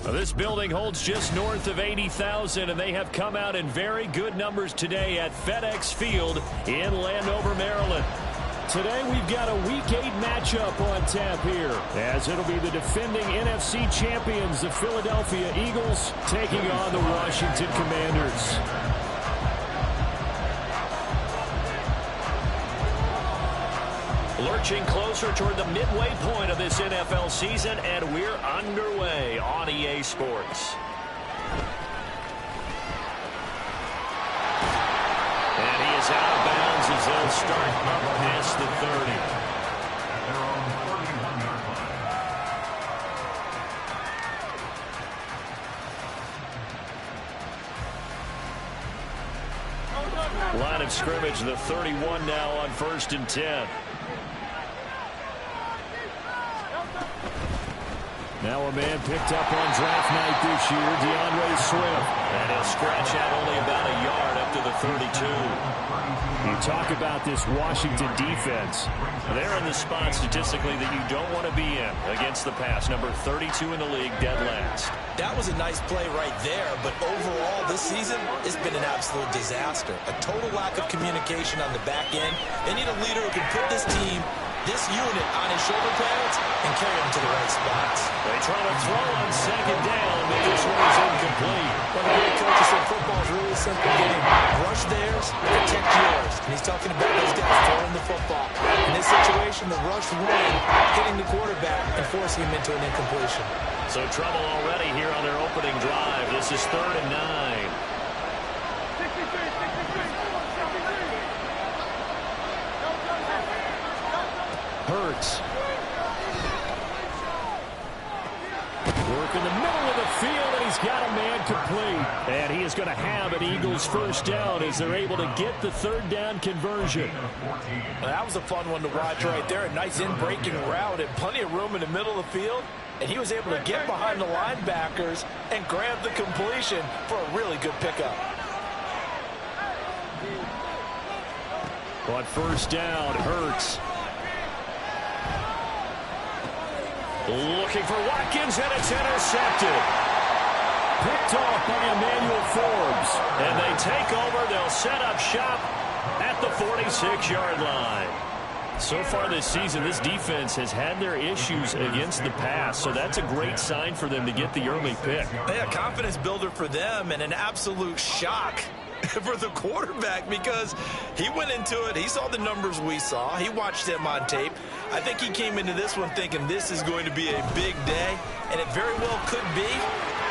This building holds just north of 80,000, and they have come out in very good numbers today at FedEx Field in Landover, Maryland. Today we've got a Week 8 matchup on tap here, as it'll be the defending NFC champions, the Philadelphia Eagles, taking on the Washington Commanders. Lurching closer toward the midway point of this NFL season, and we're underway on EA Sports. And he is out of bounds as they'll start up past the 30. Line of scrimmage, the 31 now on 1st and 10. Now a man picked up on draft night this year, DeAndre Swift. And he'll scratch out only about a yard up to the 32. You talk about this Washington defense. They're in the spot statistically that you don't want to be in against the pass. Number 32 in the league, dead last. That was a nice play right there, but overall this season, it's been an absolute disaster. A total lack of communication on the back end. They need a leader who can put this team, this unit, on his shoulder pads and carry them to the right spots. They try to throw on 2nd down, but this one is incomplete. One of the great coaches said football is really a simple game. Rush theirs, protect yours. And he's talking about those guys throwing the football. In this situation, the rush one, hitting the quarterback and forcing him into an incompletion. So trouble already here on their opening drive. This is 3rd and 9. Hurts. Work in the middle of the field, and he's got a man complete. And he is going to have an Eagles first down as they're able to get the 3rd down conversion. Well, that was a fun one to watch right there. A nice in-breaking route and plenty of room in the middle of the field. And he was able to get behind the linebackers and grab the completion for a really good pickup. On 1st down, Hurts. Looking for Watkins, and it's intercepted. Picked off by Emmanuel Forbes. And they take over. They'll set up shop at the 46-yard line. So far this season, this defense has had their issues against the pass, so that's a great sign for them to get the early pick. Yeah, confidence builder for them and an absolute shock for the quarterback because he went into it. He saw the numbers we saw. He watched them on tape. I think he came into this one thinking this is going to be a big day, and it very well could be.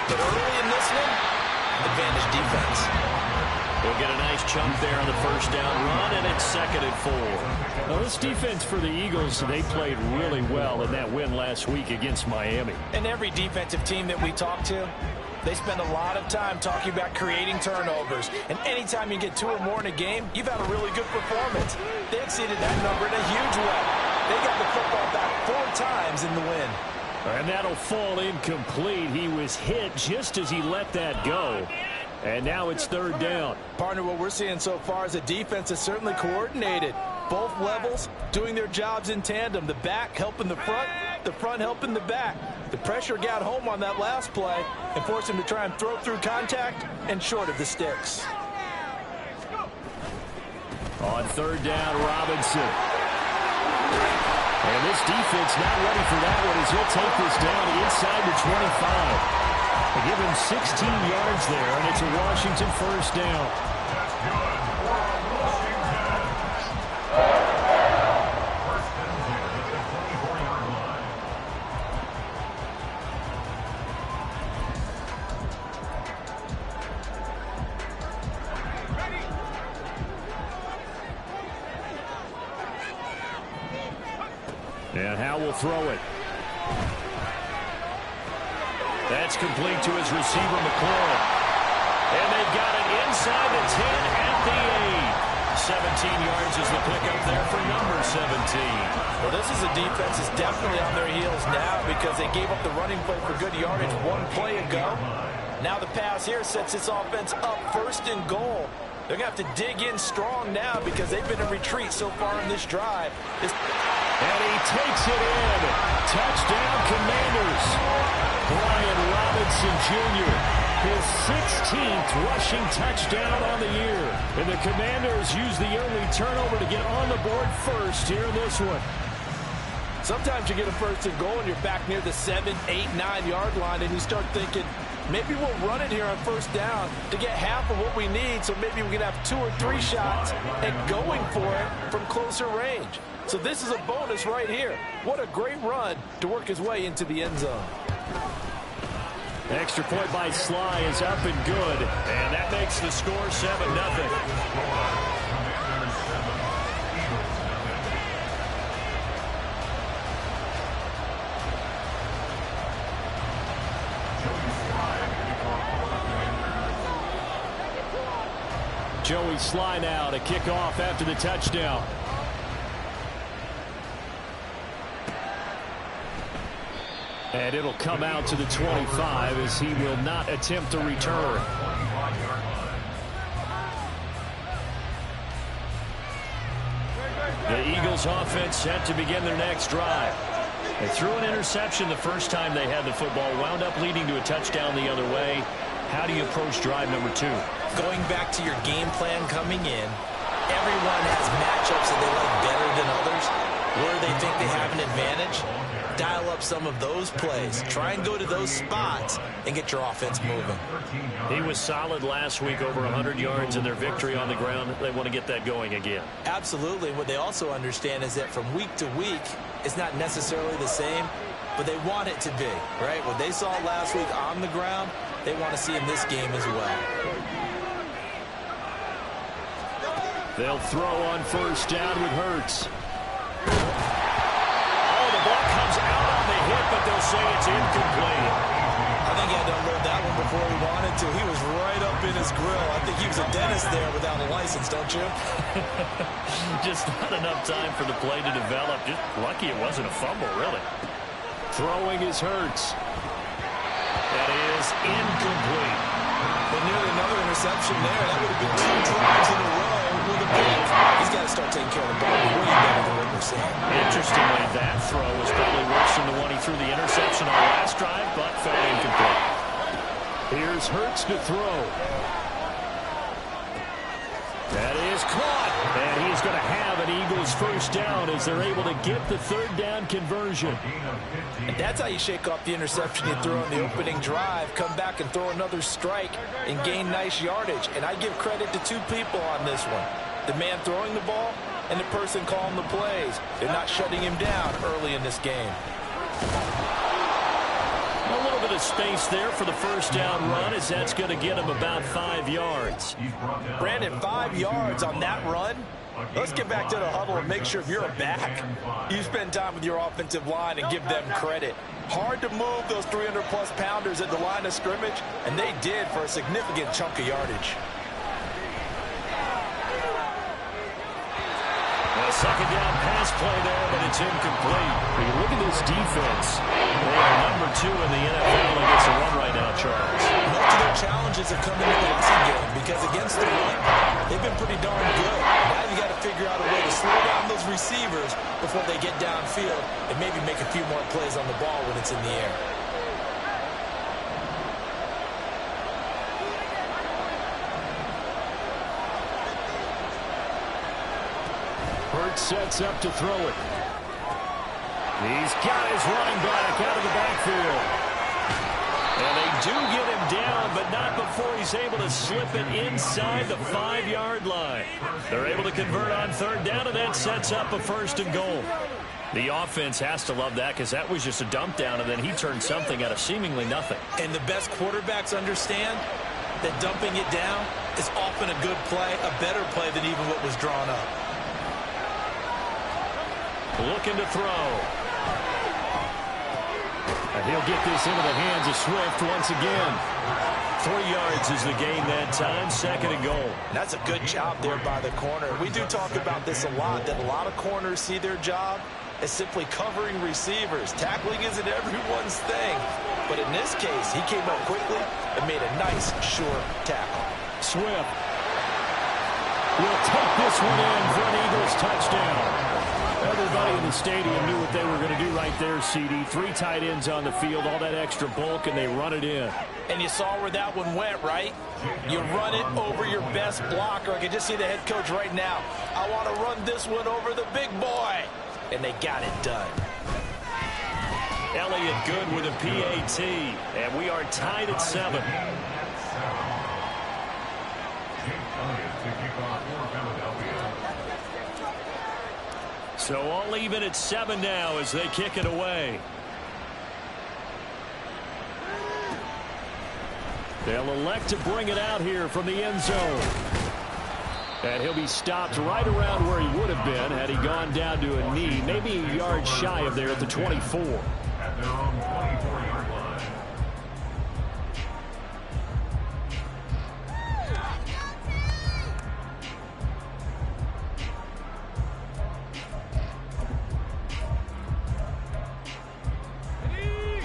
But early in this one, advantage defense. We'll get a nice chunk there on the 1st down run, and it's 2nd and 4. Now, this defense for the Eagles, they played really well in that win last week against Miami. And every defensive team that we talk to, they spend a lot of time talking about creating turnovers. And anytime you get 2 or more in a game, you've had a really good performance. They exceeded that number in a huge way. They got the football back 4 times in the win. And that'll fall incomplete. He was hit just as he let that go. And now it's 3rd down. Partner, what we're seeing so far is a defense that's certainly coordinated. Both levels doing their jobs in tandem. The back helping the front helping the back. The pressure got home on that last play and forced him to try and throw through contact and short of the sticks. On 3rd down, Robinson. And this defense not ready for that one as he'll take this down inside the 25. They give him 16 yards there, and it's a Washington 1st down. And Howe will throw it. That's complete to his receiver, McLaurin. And they've got it inside the 10 at the 8. 17 yards is the pickup there for number 17. Well, this is a defense that's definitely on their heels now because they gave up the running play for good yardage 1 play ago. Now the pass here sets this offense up 1st and goal. They're going to have to dig in strong now because they've been in retreat so far in this drive. And he takes it in. Touchdown, Commanders. Brian Robinson Wilson Jr., his 16th rushing touchdown on the year. And the Commanders use the early turnover to get on the board first here in this one. Sometimes you get a first and goal and you're back near the 7, 8, 9-yard line, and you start thinking, maybe we'll run it here on first down to get half of what we need, so maybe we can have 2 or 3 shots at going for it from closer range. So this is a bonus right here. What a great run to work his way into the end zone. Extra point by Sly is up and good, and that makes the score 7-0. Joey Sly now to kick off after the touchdown. And it'll come out to the 25 as he will not attempt to return. The Eagles offense set to begin their next drive. They threw an interception the first time they had the football, wound up leading to a touchdown the other way. How do you approach drive number 2? Going back to your game plan coming in, everyone has matchups that they like better than others. Where they think they have an advantage, dial up some of those plays. Try and go to those spots and get your offense moving. He was solid last week, over 100 yards in their victory on the ground. They want to get that going again. Absolutely. What they also understand is that from week to week, it's not necessarily the same, but they want it to be, right? What they saw last week on the ground, they want to see in this game as well. They'll throw on first down with Hurts. Oh, the ball comes out on the hit, but they'll say it's incomplete. I think he had to unload that one before he wanted to. He was right up in his grill. I think he was a dentist there without a license, don't you? Just not enough time for the play to develop. Just lucky it wasn't a fumble, really. Throwing is Hurts. That is incomplete. But nearly another interception there. That would have been 2 drives in a row with a pick. He's got to start taking care of the ball way better than what we're seeing. Interestingly, that throw was probably worse than the one he threw the interception on last drive, but fell incomplete. Here's Hurts to throw. That is caught. And he's going to have an Eagles first down as they're able to get the third down conversion. And that's how you shake off the interception you threw on the opening drive. Come back and throw another strike and gain nice yardage. And I give credit to 2 people on this one. The man throwing the ball and the person calling the plays. They're not shutting him down early in this game. A little bit of space there for the first down run, as that's going to get him about 5 yards. Brandon, 5 yards on that run. Let's get back to the huddle and make sure if you're a back, you spend time with your offensive line and give them credit. Hard to move those 300-plus pounders at the line of scrimmage, and they did for a significant chunk of yardage. A second down pass play there, but it's incomplete. Look at this defense. They are number 2 in the NFL against the run right now, Charles. Most of their challenges have come in the passing game because against the run, they've been pretty darn good. Now you got to figure out a way to slow down those receivers before they get downfield and maybe make a few more plays on the ball when it's in the air. Hurts sets up to throw it. He's got his running back out of the backfield. And they do get him down, but not before he's able to slip it inside the 5-yard line. They're able to convert on third down, and that sets up a first and goal. The offense has to love that because that was just a dump down, and then he turned something out of seemingly nothing. And the best quarterbacks understand that dumping it down is often a good play, a better play than even what was drawn up. Looking to throw. And he'll get this into the hands of Swift once again. 3 yards is the gain that time, second and goal. That's a good job there by the corner. We do talk about this a lot, that a lot of corners see their job as simply covering receivers. Tackling isn't everyone's thing. But in this case, he came up quickly and made a nice, sure tackle. Swift will take this one in for an Eagles touchdown. Everybody in the stadium knew what they were going to do right there, CD. 3 tight ends on the field, all that extra bulk, and they run it in. And you saw where that one went, right? You run it over your best blocker. I can just see the head coach right now. I want to run this one over the big boy. And they got it done. Elliott good with a PAT, and we are tied at 7. So all even at 7 now as they kick it away. They'll elect to bring it out here from the end zone. And he'll be stopped right around where he would have been had he gone down to a knee, maybe a yard shy of there at the 24. At their own 24-yard line.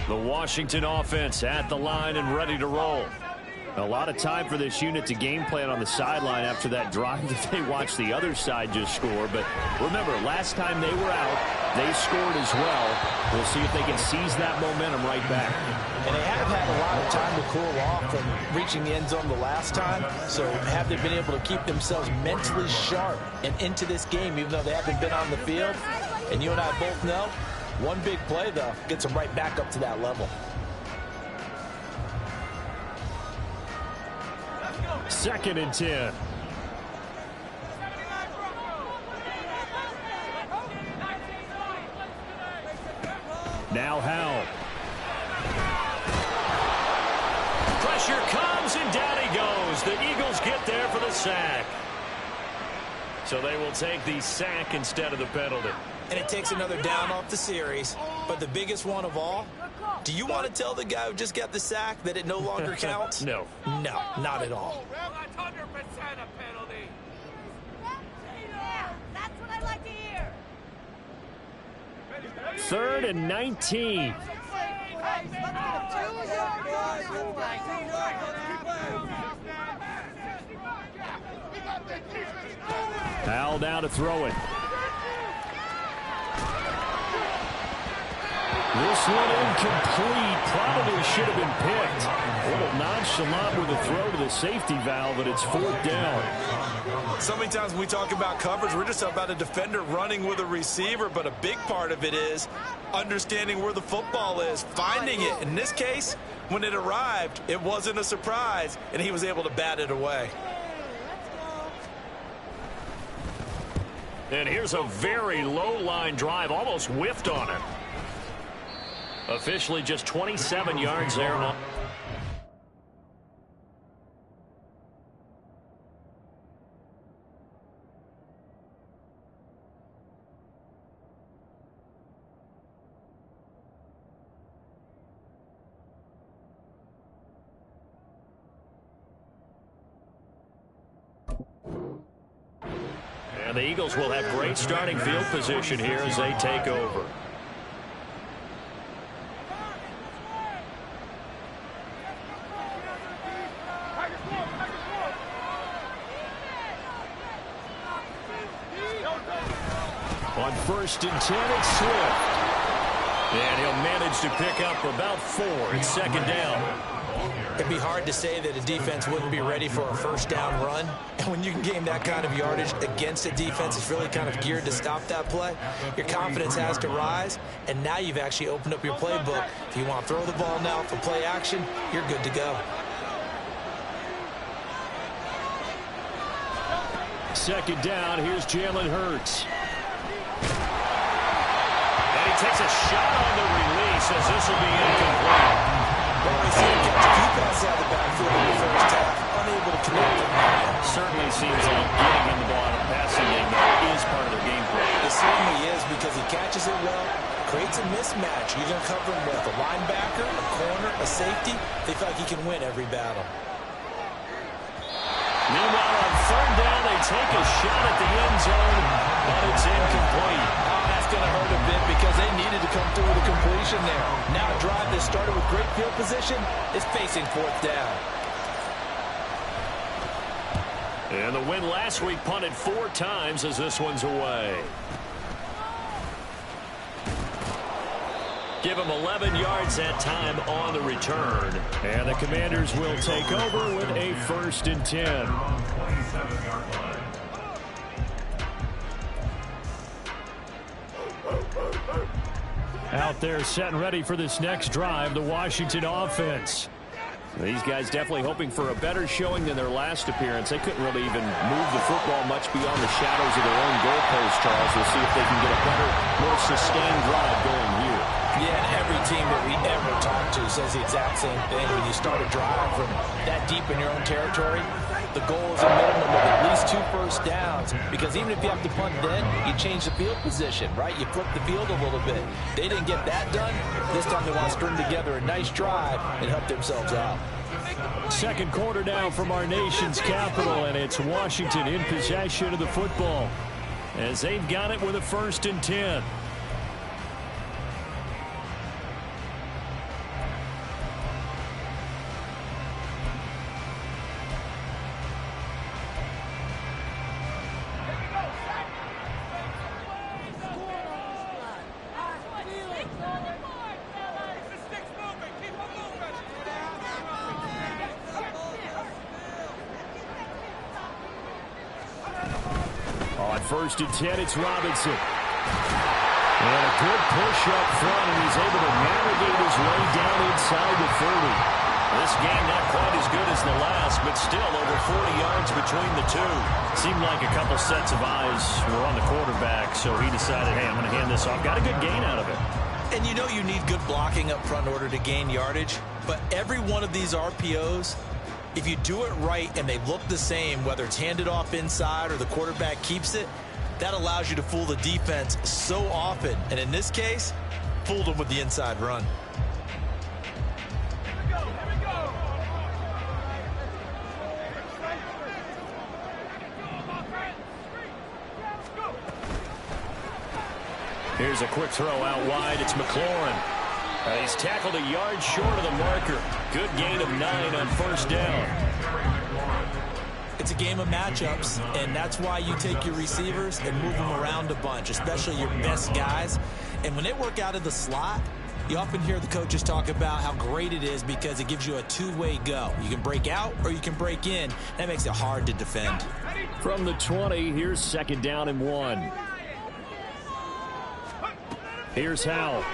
The Washington offense at the line and ready to roll. A lot of time for this unit to game plan on the sideline after that drive that they watched the other side just score. But remember, last time they were out, they scored as well. We'll see if they can seize that momentum right back. And they have had a lot of time to cool off from reaching the end zone the last time. So have they been able to keep themselves mentally sharp and into this game, even though they haven't been on the field? And you and I both know, one big play, though, gets them right back up to that level. 2nd and 10. Now Howell. Pressure comes and down he goes. The Eagles get there for the sack. So they will take the sack instead of the penalty. And it takes another down off the series. But the biggest one of all, do you want to tell the guy who just got the sack that it no longer counts? No. No, not at all. That's 100% a penalty. That's what I like to hear. 3rd and 19. Howell down to throw it. This one incomplete. Probably should have been picked. A little nonchalant with a throw to the safety valve, but it's 4th down. So many times when we talk about coverage, we're just talking about a defender running with a receiver, but a big part of it is understanding where the football is, finding it. In this case, when it arrived, it wasn't a surprise, and he was able to bat it away. And here's a very low line drive, almost whiffed on it. Officially just 27 yards there. And the Eagles will have great starting field position here as they take over. On 1st and 10, it's Swift. And he'll manage to pick up about 4. It's 2nd down. It'd be hard to say that a defense wouldn't be ready for a 1st down run. And when you can gain that kind of yardage against a defense that's really kind of geared to stop that play, your confidence has to rise. And now you've actually opened up your playbook. If you want to throw the ball now for play action, you're good to go. 2nd down. Here's Jalen Hurts. And he takes a shot on the release as this will be incomplete. Well, we see him catch a few passes out of the backfield in the 1st half, unable to connect them. Certainly seems like getting in the ball in a passing game is part of their game plan. It certainly is because he catches it well, creates a mismatch. You're going to cover him with a linebacker, a corner, a safety. They feel like he can win every battle. Meanwhile, on 3rd down, they take a shot at the end zone, but it's incomplete. Oh, that's going to hurt a bit because they needed to come through with a completion there. Now a drive that started with great field position is facing 4th down. And the win last week punted 4 times as this one's away. Give him 11 yards that time on the return. And the Commanders will take over with a 1st and 10. 27-yard line. Out there set and ready for this next drive, the Washington offense. These guys definitely hoping for a better showing than their last appearance. They couldn't really even move the football much beyond the shadows of their own goalpost, Charles. We'll see if they can get a better, more sustained drive going here. Yeah, and every team that we ever talk to says the exact same thing. When you start a drive from that deep in your own territory, the goal is a minimum of at least 2 first downs, because even if you have to punt then, you change the field position, right? You flip the field a little bit. They didn't get that done. This time they want to string together a nice drive and help themselves out. Second quarter now from our nation's capital, and it's Washington in possession of the football as they've got it with a 1st and 10. On 1st and 10, it's Robinson. And a good push up front, and he's able to navigate his way down inside the 30. This game not quite as good as the last, but still over 40 yards between the two. Seemed like a couple sets of eyes were on the quarterback, so he decided, hey, I'm going to hand this off. Got a good gain out of it. And you know you need good blocking up front in order to gain yardage, but every one of these RPOs, if you do it right and they look the same, whether it's handed off inside or the quarterback keeps it, that allows you to fool the defense so often. And in this case, fooled them with the inside run. Here's a quick throw out wide. It's McLaurin. He's tackled a yard short of the marker. Good gain of 9 on 1st down. It's a game of matchups, and that's why you take your receivers and move them around a bunch, especially your best guys. And when they work out of the slot, you often hear the coaches talk about how great it is because it gives you a two-way go. You can break out or you can break in. That makes it hard to defend. From the 20, here's 2nd down and 1. Here's Howell.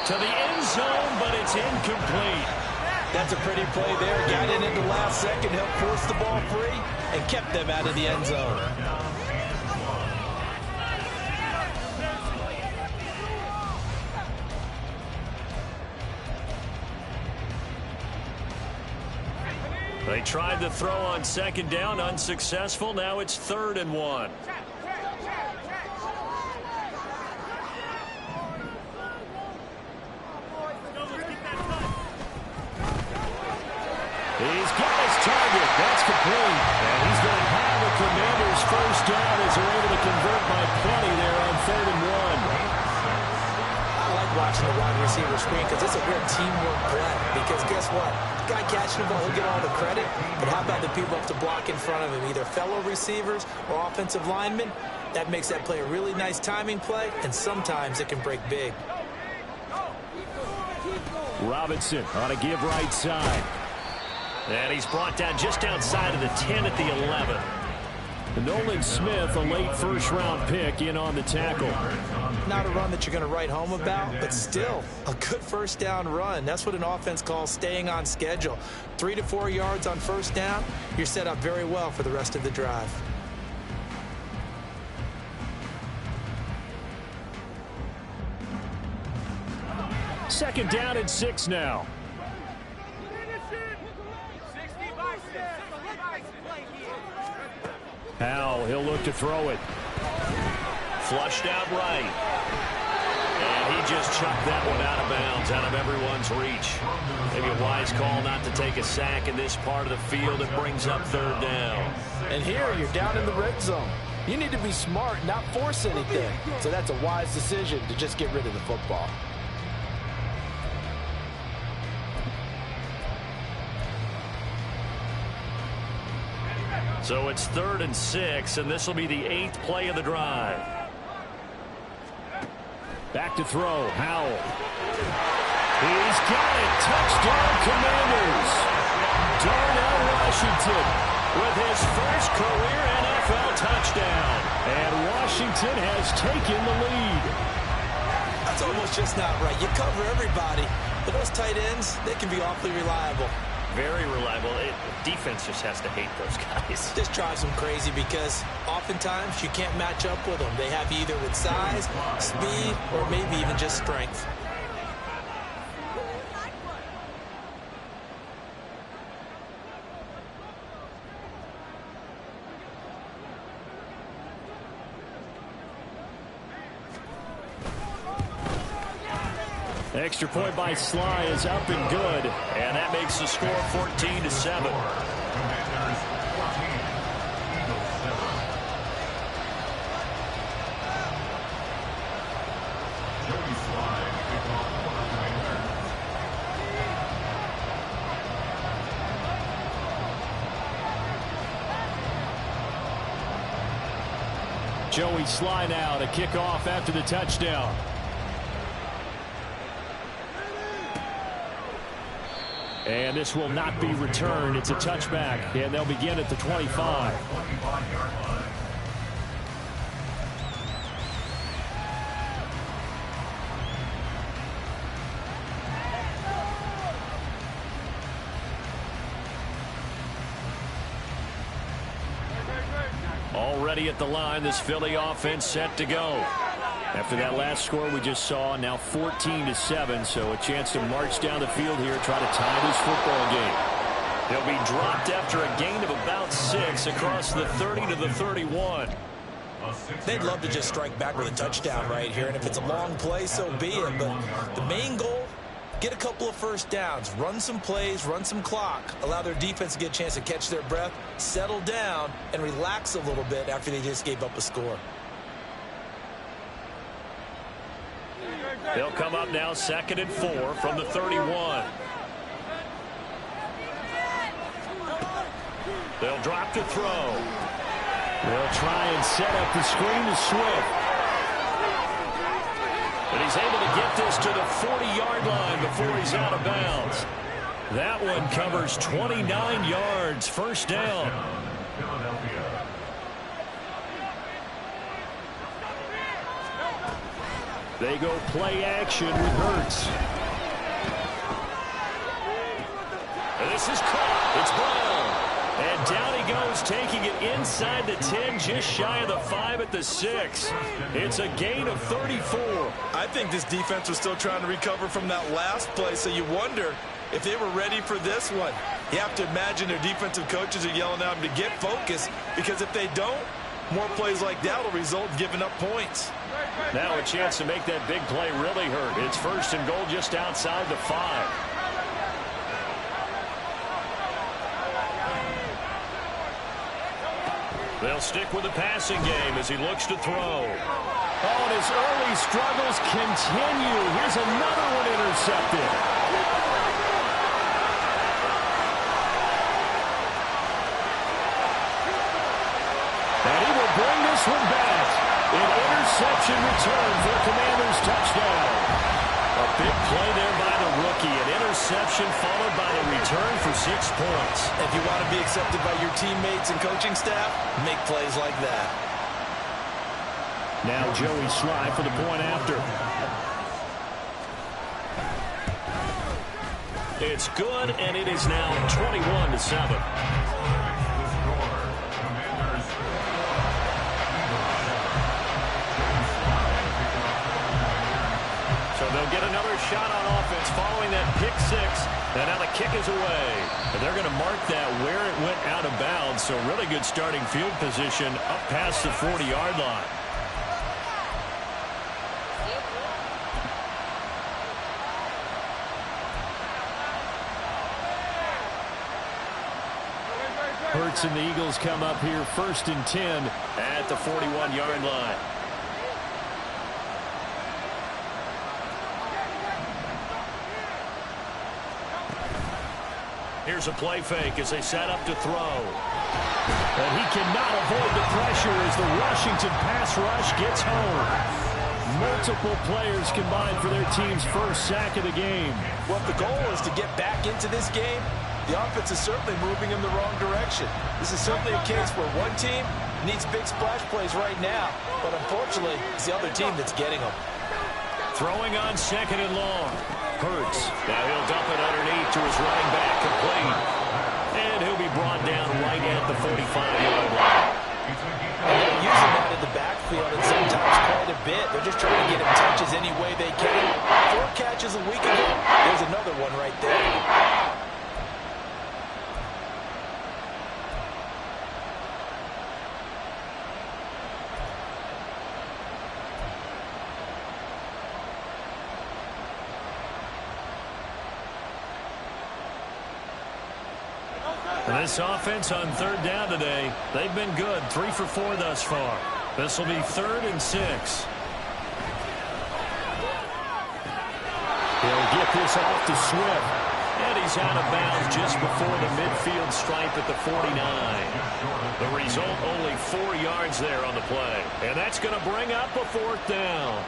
To the end zone, but it's incomplete. That's a pretty play there. Got in at the last second, helped force the ball free, and kept them out of the end zone. They tried to throw on 2nd down, unsuccessful. Now it's 3rd and 1. He's got his target. That's complete. And he's going to have the Commanders' 1st down as they're able to convert by plenty there on 3rd and 1. I like watching the wide receiver screen because it's a real teamwork play. Because guess what? The guy catching the ball, he'll get all the credit. But how about the people up to block in front of him, either fellow receivers or offensive linemen? That makes that play a really nice timing play, and sometimes it can break big. Robinson on a give right side. And he's brought down just outside of the 10 at the 11. Nolan Smith, a late 1st-round pick, in on the tackle. Not a run that you're going to write home about, but still a good 1st down run. That's what an offense calls staying on schedule. 3 to 4 yards on 1st down, you're set up very well for the rest of the drive. Second down and 6 now. Howell, he'll look to throw it. Flushed out right. And he just chucked that one out of bounds, out of everyone's reach. Maybe a wise call not to take a sack in this part of the field. It brings up 3rd down. And here you're down in the red zone. You need to be smart, not force anything. So that's a wise decision to just get rid of the football. So it's 3rd and 6, and this will be the 8th play of the drive. Back to throw. Howell. He's got it. Touchdown, Commanders. Darnell Washington with his first career NFL touchdown. And Washington has taken the lead. That's almost just not right. You cover everybody, but those tight ends, they can be awfully reliable. Very reliable. Defense just has to hate those guys. This drives them crazy because oftentimes you can't match up with them. They have you either with size, speed, or maybe even just strength. Extra point by Sly is up and good, and that makes the score 14-7. Commanders 14, Eagles 7. Joey Slye, kickoff for the Commanders. Joey Slye now to kick off after the touchdown. And this will not be returned. It's a touchback, and they'll begin at the 25. 25-yard line. Already at the line, this Philly offense set to go. After that last score we just saw, now 14-7, so a chance to march down the field here, try to tie this football game. They'll be dropped after a gain of about 6 across the 30 to the 31. They'd love to just strike back with a touchdown right here, and if it's a long play, so be it. But the main goal, get a couple of first downs, run some plays, run some clock, allow their defense to get a chance to catch their breath, settle down, and relax a little bit after they just gave up a score. They'll come up now 2nd and 4 from the 31. They'll drop to throw. They'll try and set up the screen to Swift. But he's able to get this to the 40-yard line before he's out of bounds. That one covers 29 yards. First down. Philadelphia. They go play action with Hurts. And this is caught. It's Brown. And down he goes, taking it inside the 10, just shy of the 5 at the 6. It's a gain of 34. I think this defense was still trying to recover from that last play, so you wonder if they were ready for this one. You have to imagine their defensive coaches are yelling at them to get focused, because if they don't, more plays like that will result in giving up points. Now a chance to make that big play really hurt. It's 1st and goal just outside the 5. They'll stick with the passing game as he looks to throw. Oh, and his early struggles continue. Here's another one intercepted. And he will bring this one back. An interception return for the Commanders' touchdown. A big play there by the rookie. An interception followed by the return for 6 points. If you want to be accepted by your teammates and coaching staff, make plays like that. Now Joey Slye for the point after. It's good, and it is now 21-7. So they'll get another shot on offense following that pick 6. And now the kick is away. And they're going to mark that where it went out of bounds. So really good starting field position up past the 40-yard line. Hurts and the Eagles come up here 1st and 10 at the 41-yard line. Here's a play fake as they set up to throw. And he cannot avoid the pressure as the Washington pass rush gets home. multiple players combined for their team's first sack of the game. Well, if the goal is to get back into this game, the offense is certainly moving in the wrong direction. This is certainly a case where one team needs big splash plays right now, but unfortunately, it's the other team that's getting them. Throwing on 2nd and long. Hurts. Now he'll dump it underneath to his running back, complete. And he'll be brought down right at the 45-yard line. And they're using that in the backfield, and sometimes quite a bit. They're just trying to get him touches any way they can. 4 catches a week ago. There's another one right there. This offense on 3rd down today, they've been good. 3 for 4 thus far. This will be 3rd and 6. He'll get this off to Swift. And he's out of bounds just before the midfield stripe at the 49. The result, only 4 yards there on the play. And that's going to bring up a 4th down.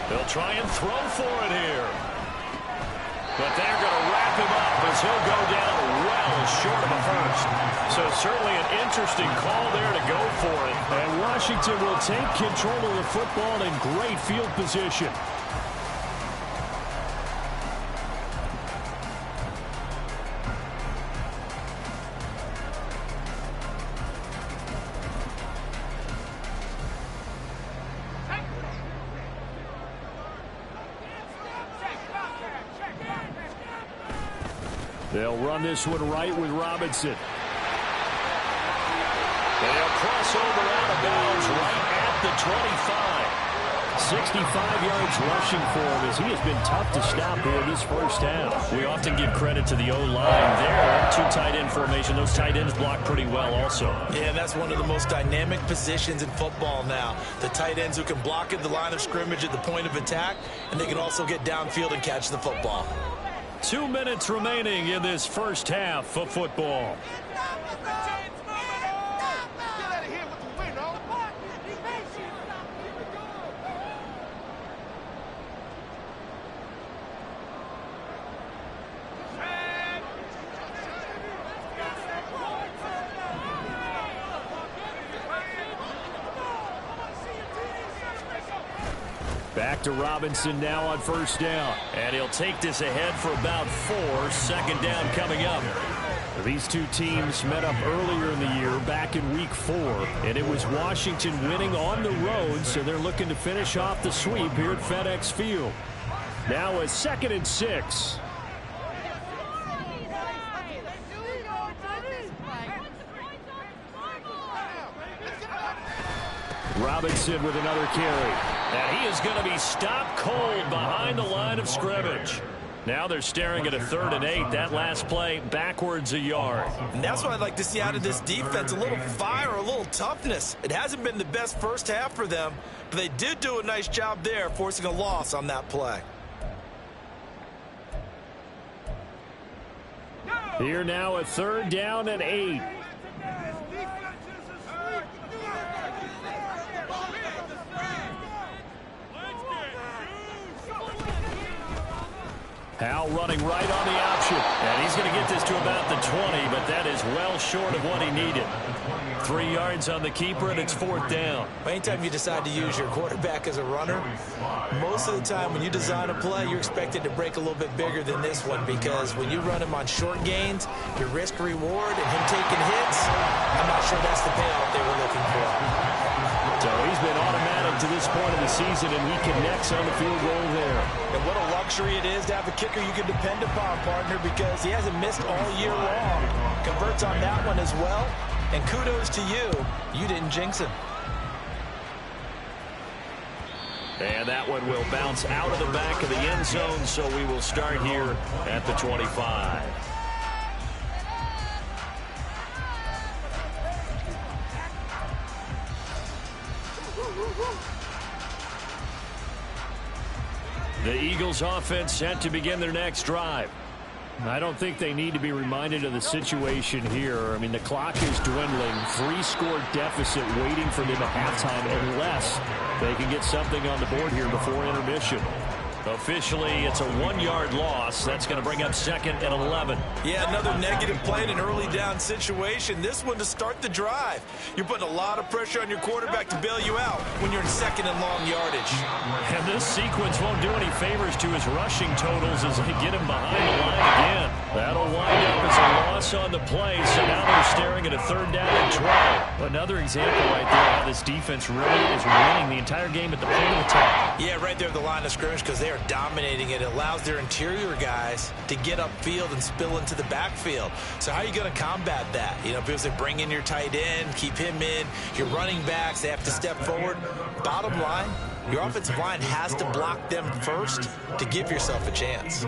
They'll try and throw for it here. But they're going to wrap him up as he'll go down well short of a first. So certainly an interesting call there to go for it. And Washington will take control of the football in great field position. They'll run this one right with Robinson. They'll cross over out of bounds right at the 25. 65 yards rushing for him as he has been tough to stop here this first half. We often give credit to the O-line there. 2 tight end formation. Those tight ends block pretty well also. Yeah, that's one of the most dynamic positions in football now. The tight ends who can block at the line of scrimmage at the point of attack, and they can also get downfield and catch the football. 2 minutes remaining in this first half of football. Back to Robinson now on 1st down. And he'll take this ahead for about 4. 2nd down coming up. These two teams met up earlier in the year, back in Week 4. And it was Washington winning on the road, so they're looking to finish off the sweep here at FedEx Field. Now a 2nd and 6. Robinson with another carry. And he is going to be stopped cold behind the line of scrimmage. Now they're staring at a 3rd and 8. That last play backwards a yard. And that's what I'd like to see out of this defense. A little fire, a little toughness. It hasn't been the best first half for them, but they did do a nice job there, forcing a loss on that play. Here now a 3rd down and 8. Howell running right on the option. And he's going to get this to about the 20, but that is well short of what he needed. 3 yards on the keeper, and it's 4th down. Anytime you decide to use your quarterback as a runner, most of the time when you design a play, you're expected to break a little bit bigger than this one, because when you run him on short gains, your risk-reward and him taking hits, I'm not sure that's the payoff they were looking for. So he's been automatic to this point of the season, and he connects on the field goal there. And what a luxury it is to have a kicker you can depend upon, partner, because he hasn't missed all year long. Converts on that one as well. And kudos to you. You didn't jinx him. And that one will bounce out of the back of the end zone, so we will start here at the 25. The Eagles offense set to begin their next drive. I don't think they need to be reminded of the situation here. I mean, the clock is dwindling. 3-score deficit waiting for them at halftime unless they can get something on the board here before intermission. Officially, it's a 1-yard loss. That's going to bring up 2nd and 11. Yeah, another negative play in an early down situation. This one to start the drive. You're putting a lot of pressure on your quarterback to bail you out when you're in 2nd and long yardage. And this sequence won't do any favors to his rushing totals as they get him behind the line again. That'll wind up as a loss on the play, so now they're staring at a 3rd down and 12. Another example right there how this defense really is winning the entire game at the point of attack. Yeah, right there at the line of scrimmage because they are dominating it. It allows their interior guys to get upfield and spill into the backfield. So how are you going to combat that? You know, because they bring in your tight end, keep him in. Your running backs, they have to step forward. Bottom line, your offensive line has to block them first to give yourself a chance.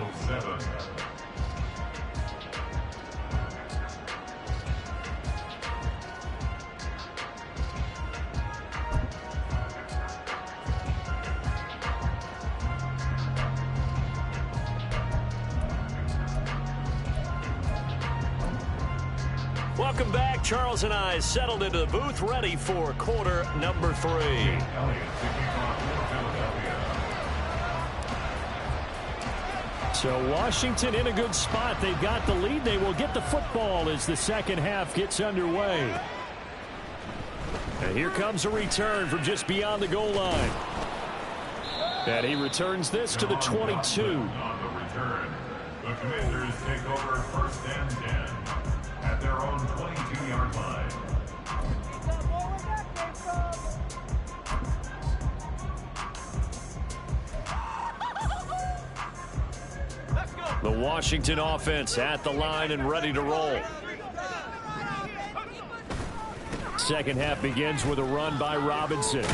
Welcome back. Charles and I settled into the booth, ready for quarter number 3. So Washington in a good spot. They've got the lead. They will get the football as the second half gets underway. And here comes a return from just beyond the goal line. And he returns this to the 22. On the return, the Commanders take over 1st and 10 at their own 22-yard line. The Washington offense at the line and ready to roll. Second half begins with a run by Robinson.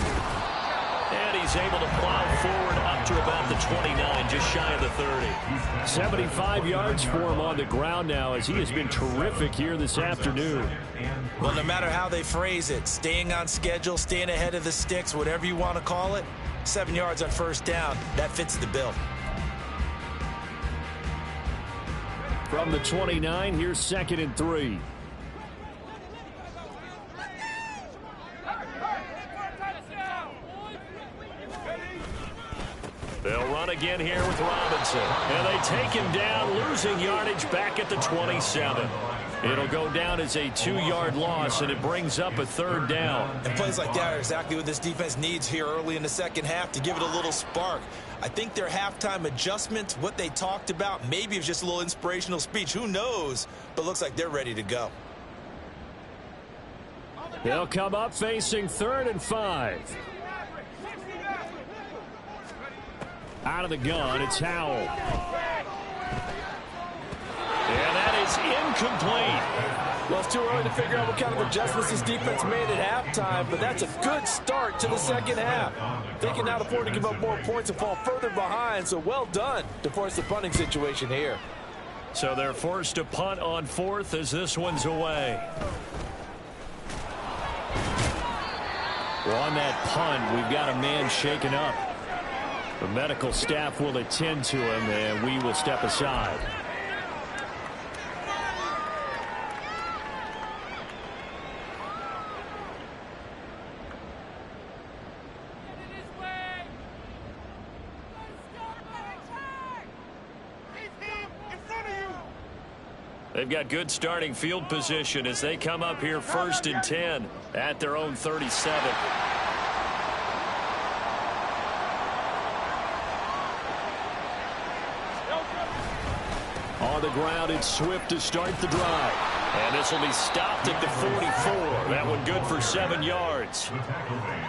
And he's able to plow forward up to about the 29, just shy of the 30. 75 yards for him on the ground now as he has been terrific here this afternoon. Well, no matter how they phrase it, staying on schedule, staying ahead of the sticks, whatever you want to call it, 7 yards on 1st down, that fits the bill. From the 29, here's 2nd and 3. They'll run again here with Robinson. And they take him down, losing yardage back at the 27. It'll go down as a 2-yard loss, and it brings up a 3rd down. And plays like that are exactly what this defense needs here early in the second half to give it a little spark. I think their halftime adjustments, what they talked about, maybe it's just a little inspirational speech. Who knows? But looks like they're ready to go. They'll come up facing 3rd and 5. Out of the gun, it's Howell. And that is incomplete. Well, it's too early to figure out what kind of adjustments this defense made at halftime, but that's a good start to the second half. They can now afford to give up more points and fall further behind, so well done to force the punting situation here. So they're forced to punt on 4th as this one's away. Well, on that punt, we've got a man shaken up. The medical staff will attend to him, and we will step aside. They've got good starting field position as they come up here 1st and 10 at their own 37. On the ground, it's Swift to start the drive. And this will be stopped at the 44. That one good for 7 yards.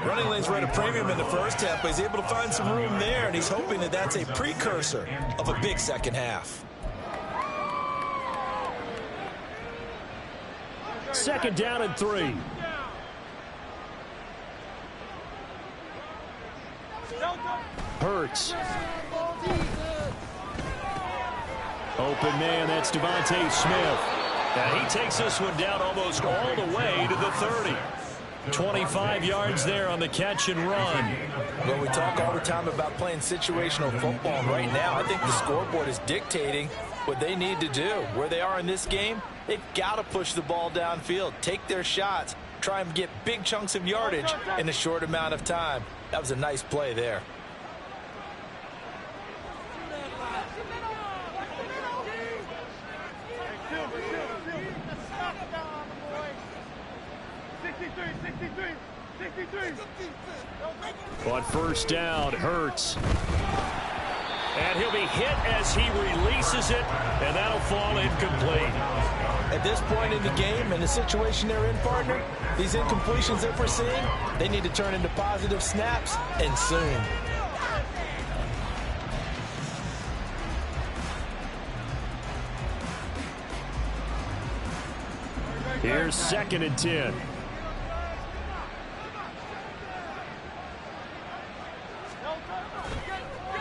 Running lanes were at a premium in the first half, but he's able to find some room there, and he's hoping that that's a precursor of a big second half. 2nd down and 3. Hurts. Open man, that's Devontae Smith. And he takes this one down almost all the way to the 30. 25 yards there on the catch and run. Well, we talk all the time about playing situational football, and right now I think the scoreboard is dictating what they need to do. Where they are in this game, they've got to push the ball downfield, take their shots, try and get big chunks of yardage in a short amount of time. That was a nice play there. On first down, Hurts. And he'll be hit as he releases it, and that'll fall incomplete. At this point in the game and the situation they're in, partner, these incompletions that we're seeing, they need to turn into positive snaps, and soon. Here's 2nd and 10.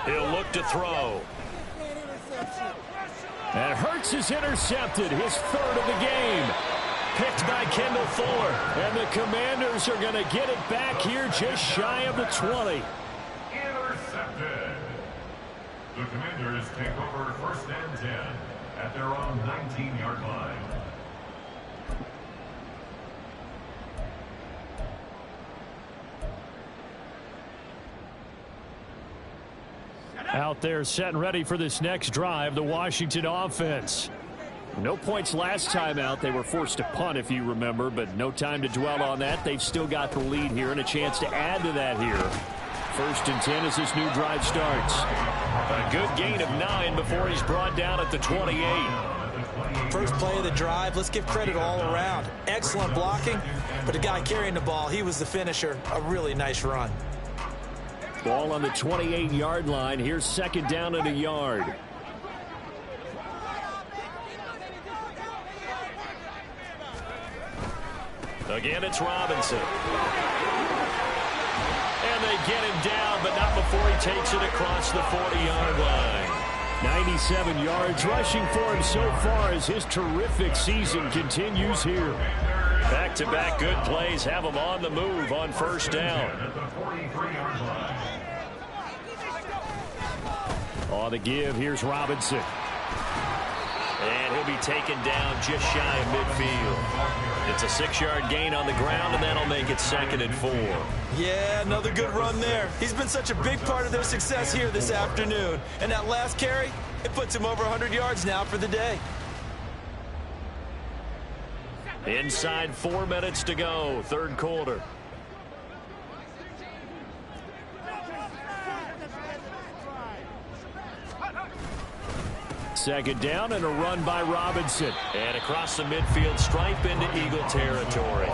He'll look to throw. And Hurts is intercepted, his 3rd of the game. Picked by Kendall Fuller. And the Commanders are going to get it back here just shy of the 20. Intercepted. The Commanders take over 1st and 10 at their own 19-yard line. Out there set and ready for this next drive, the Washington offense. No points last time out. They were forced to punt, if you remember, but no time to dwell on that. They've still got the lead here and a chance to add to that here. 1st and 10 as this new drive starts. A good gain of 9 before he's brought down at the 28. First play of the drive, let's give credit all around. Excellent blocking, but the guy carrying the ball, he was the finisher. A really nice run. Ball on the 28-yard line. Here's 2nd down and a yard. Again, it's Robinson. And they get him down, but not before he takes it across the 40-yard line. 97 yards rushing for him so far as his terrific season continues here. Back-to-back good plays have him on the move on 1st down. On the give, here's Robinson. And he'll be taken down just shy of midfield. It's a 6-yard gain on the ground, and that'll make it 2nd and 4. Yeah, another good run there. He's been such a big part of their success here this afternoon. And that last carry, it puts him over 100 yards now for the day. Inside 4 minutes to go, 3rd quarter. Second down and a run by Robinson. And across the midfield stripe into Eagle territory.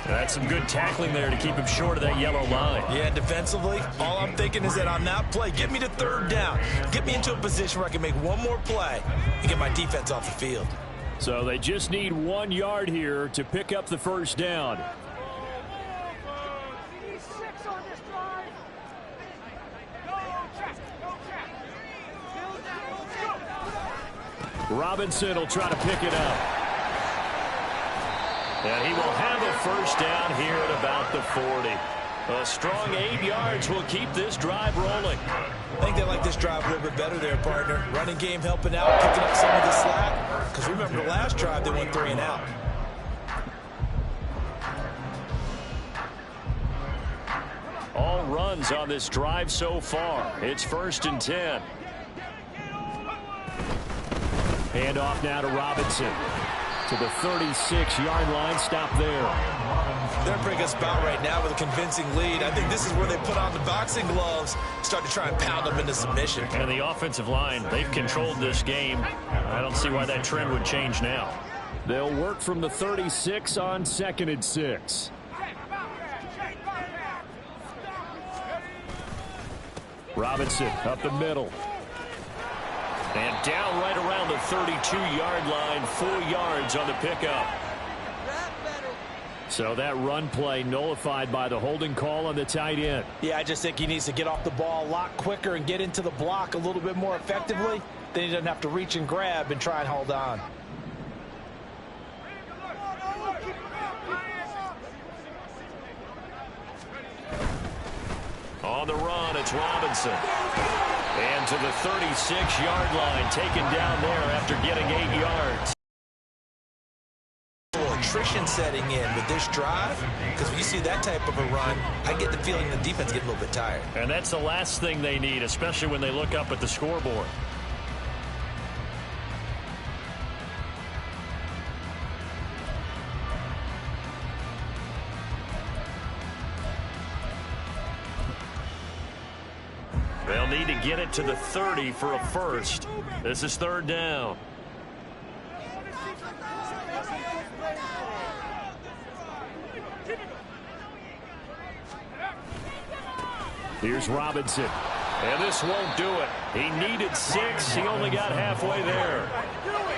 That's some good tackling there to keep him short of that yellow line. Yeah, defensively, all I'm thinking is that on that play, get me to 3rd down. Get me into a position where I can make one more play and get my defense off the field. So they just need 1 yard here to pick up the 1st down. Robinson will try to pick it up. And he will have a 1st down here at about the 40. A strong 8 yards will keep this drive rolling. I think they like this drive a little bit better there, partner. Running game helping out, picking up some of the slack. Because remember the last drive, they went 3 and out. All runs on this drive so far. It's 1st and 10. Hand off now to Robinson. To the 36-yard line. Stop there. They're bringing us about right now with a convincing lead. I think this is where they put on the boxing gloves, start to try and pound them into submission. And the offensive line, they've controlled this game. I don't see why that trend would change now. They'll work from the 36 on 2nd and 6. Robinson up the middle. And down right around the 32-yard line, 4 yards on the pickup. So that run play nullified by the holding call on the tight end. Yeah, I just think he needs to get off the ball a lot quicker and get into the block a little bit more effectively. Then he doesn't have to reach and grab and try and hold on. On the run, it's Robinson. And to the 36-yard line, taken down there after getting 8 yards. Attrition setting in with this drive, because when you see that type of a run, I get the feeling the defense get a little bit tired. And that's the last thing they need, especially when they look up at the scoreboard. They'll need to get it to the 30 for a first. This is third down. Here's Robinson. And this won't do it. He needed 6. He only got halfway there.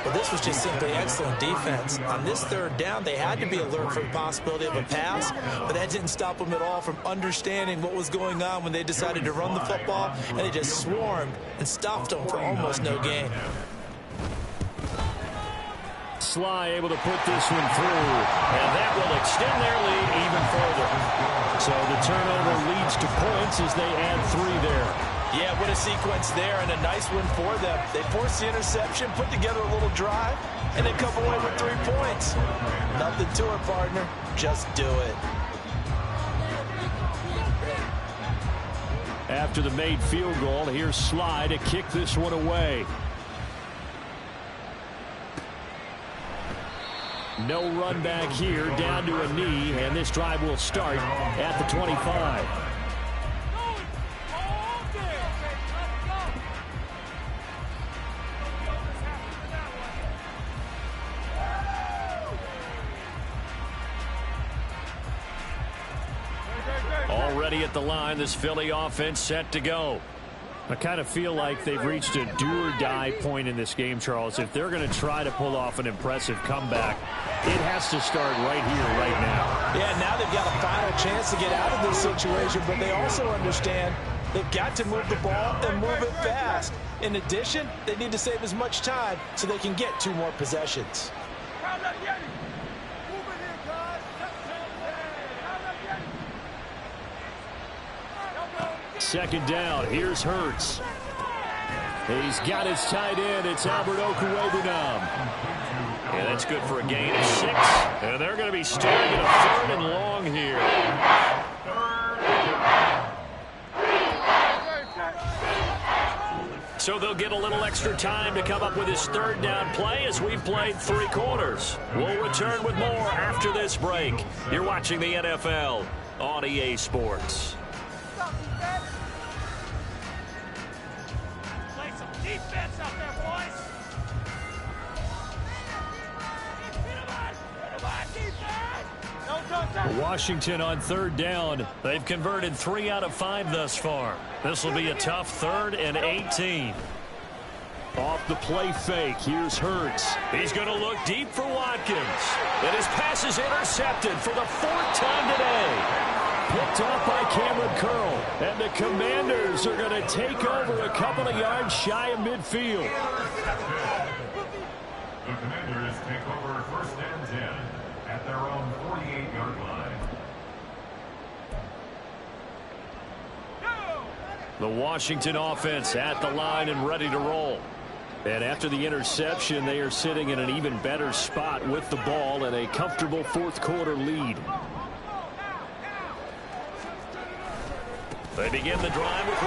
Well, this was just simply excellent defense. On this third down, they had to be alert for the possibility of a pass, but that didn't stop them at all from understanding what was going on when they decided to run the football, and they just swarmed and stopped them for almost no gain. Sly able to put this one through, and that will extend their lead even further. So the turnover leads to points as they add 3 there. Yeah, what a sequence there, and a nice one for them. They forced the interception, put together a little drive, and then come away with 3 points. Nothing to it, partner. Just do it. After the made field goal, here's Sly to kick this one away. No run back here, down to a knee, and this drive will start at the 25. Already at the line, this Philly offense set to go. I kind of feel like they've reached a do-or-die point in this game, Charles. If they're going to try to pull off an impressive comeback, it has to start right here, right now. Yeah, now they've got a final chance to get out of this situation, but they also understand they've got to move the ball and move it fast. In addition, they need to save as much time so they can get 2 more possessions. Second down. Here's Hurts. He's got his tight end. It's Albert Okwuegbunam. And that's good for a gain of 6. And they're going to be starting at a 3rd and long here. So they'll get a little extra time to come up with his 3rd down play as we've played 3 quarters. We'll return with more after this break. You're watching the NFL on EA Sports. Defense out there, boys! Washington on 3rd down. They've converted 3 out of 5 thus far. This will be a tough 3rd and 18. Off the play fake, here's Hurts. He's going to look deep for Watkins. And his pass is intercepted for the 4th time today. Picked off by Cameron Curl. And the Commanders are going to take over a couple of yards shy of midfield. The Commanders take over 1st and 10 at their own 48-yard line. The Washington offense at the line and ready to roll. And after the interception, they are sitting in an even better spot with the ball and a comfortable 4th quarter lead. They begin the drive with